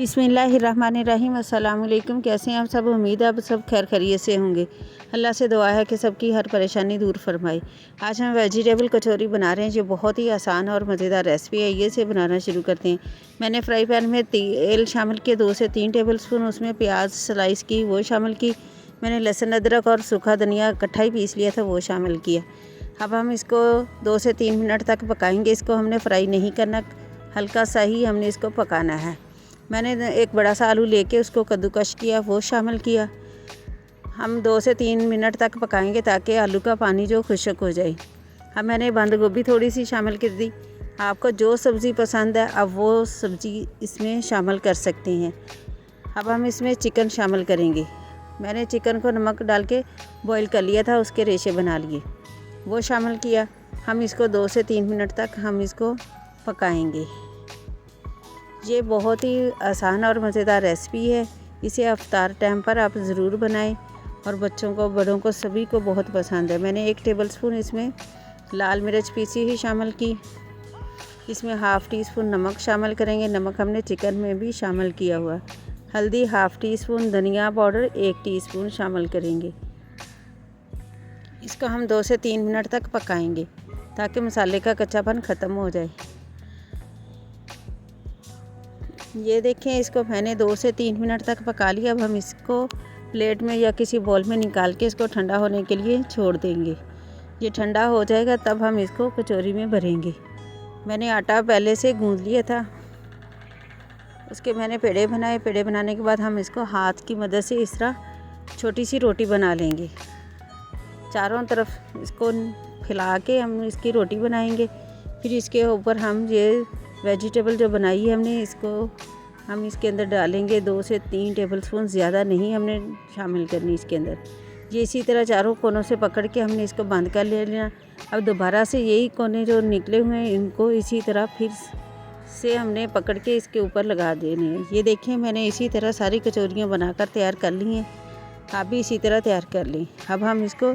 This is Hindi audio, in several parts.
बिस्मिल्लाहिर्रहमानिर्रहीम। अस्सलाम वालेकुम। कैसे हैं आप सब? उम्मीद है आप सब खैर खैरियत से होंगे। अल्लाह से दुआ है कि सबकी हर परेशानी दूर फरमाए। आज हम वेजिटेबल कचौरी बना रहे हैं जो बहुत ही आसान और मज़ेदार रेसिपी है। ये से बनाना शुरू करते हैं। मैंने फ्राई पैन में तेल शामिल किया, 2 से 3 टेबल स्पून। उसमें प्याज स्लाइस की वो शामिल की। मैंने लहसुन अदरक और सूखा धनिया इकट्ठा ही पीस लिया था, वो शामिल किया। अब हम इसको 2 से 3 मिनट तक पकाएंगे। इसको हमने फ्राई नहीं करना, हल्का सा ही हमने इसको पकाना है। मैंने एक बड़ा सा आलू लेके उसको कद्दूकश किया, वो शामिल किया। हम 2 से 3 मिनट तक पकाएंगे ताकि आलू का पानी जो खुश्क हो जाए। अब मैंने बंद गोभी थोड़ी सी शामिल कर दी। आपको जो सब्ज़ी पसंद है अब वो सब्ज़ी इसमें शामिल कर सकते हैं। अब हम इसमें चिकन शामिल करेंगे। मैंने चिकन को नमक डाल के बॉईल कर लिया था, उसके रेशे बना लिए, वो शामिल किया। हम इसको 2 से 3 मिनट तक हम इसको पकाएंगे। ये बहुत ही आसान और मज़ेदार रेसिपी है। इसे इफ्तार टाइम पर आप ज़रूर बनाएं और बच्चों को, बड़ों को, सभी को बहुत पसंद है। मैंने 1 टेबलस्पून इसमें लाल मिर्च पीसी ही शामिल की। इसमें हाफ़ टी स्पून नमक शामिल करेंगे। नमक हमने चिकन में भी शामिल किया हुआ। हल्दी हाफ़ टी स्पून, धनिया पाउडर 1 टीस्पून शामिल करेंगे। इसको हम 2 से 3 मिनट तक पकाएंगे ताकि मसाले का कच्चापन ख़त्म हो जाए। ये देखें, इसको मैंने 2 से 3 मिनट तक पका लिया। अब हम इसको प्लेट में या किसी बॉल में निकाल के इसको ठंडा होने के लिए छोड़ देंगे। ये ठंडा हो जाएगा तब हम इसको कचौरी में भरेंगे। मैंने आटा पहले से गूंद लिया था, उसके मैंने पेड़े बनाए। पेड़े बनाने के बाद हम इसको हाथ की मदद से इस तरह छोटी सी रोटी बना लेंगे। चारों तरफ इसको फैला के हम इसकी रोटी बनाएंगे। फिर इसके ऊपर हम ये वेजिटेबल जो बनाई है हमने, इसको हम इसके अंदर डालेंगे। 2 से 3 टेबलस्पून, ज़्यादा नहीं हमने शामिल करनी इसके अंदर। ये इसी तरह चारों कोनों से पकड़ के हमने इसको बंद कर लेना। अब दोबारा से यही कोने जो निकले हुए हैं इनको इसी तरह फिर से हमने पकड़ के इसके ऊपर लगा देने हैं। ये देखें, मैंने इसी तरह सारी कचौरियाँ बनाकर तैयार कर ली हैं। आप भी इसी तरह तैयार कर लें। अब हम इसको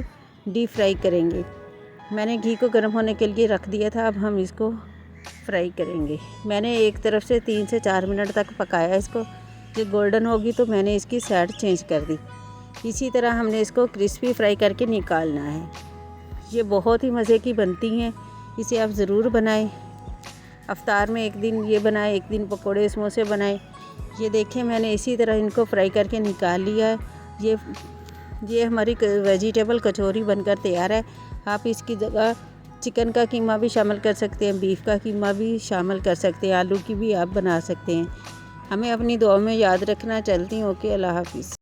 डीप फ्राई करेंगे। मैंने घी को गर्म होने के लिए रख दिया था। अब हम इसको फ्राई करेंगे। मैंने एक तरफ से 3 से 4 मिनट तक पकाया इसको। ये गोल्डन होगी तो मैंने इसकी साइड चेंज कर दी। इसी तरह हमने इसको क्रिस्पी फ्राई करके निकालना है। ये बहुत ही मज़े की बनती हैं, इसे आप ज़रूर बनाएं। इफ्तार में एक दिन ये बनाएं, एक दिन पकोड़े समोसे बनाएं। ये देखें, मैंने इसी तरह इनको फ्राई करके निकाल लिया है। ये हमारी वेजिटेबल कचौरी बनकर तैयार है। आप इसकी जगह चिकन का कीमा भी शामिल कर सकते हैं, बीफ का कीमा भी शामिल कर सकते हैं, आलू की भी आप बना सकते हैं। हमें अपनी दुआ में याद रखना। चलती हूँ। ओके, अल्लाह हाफ़िज़।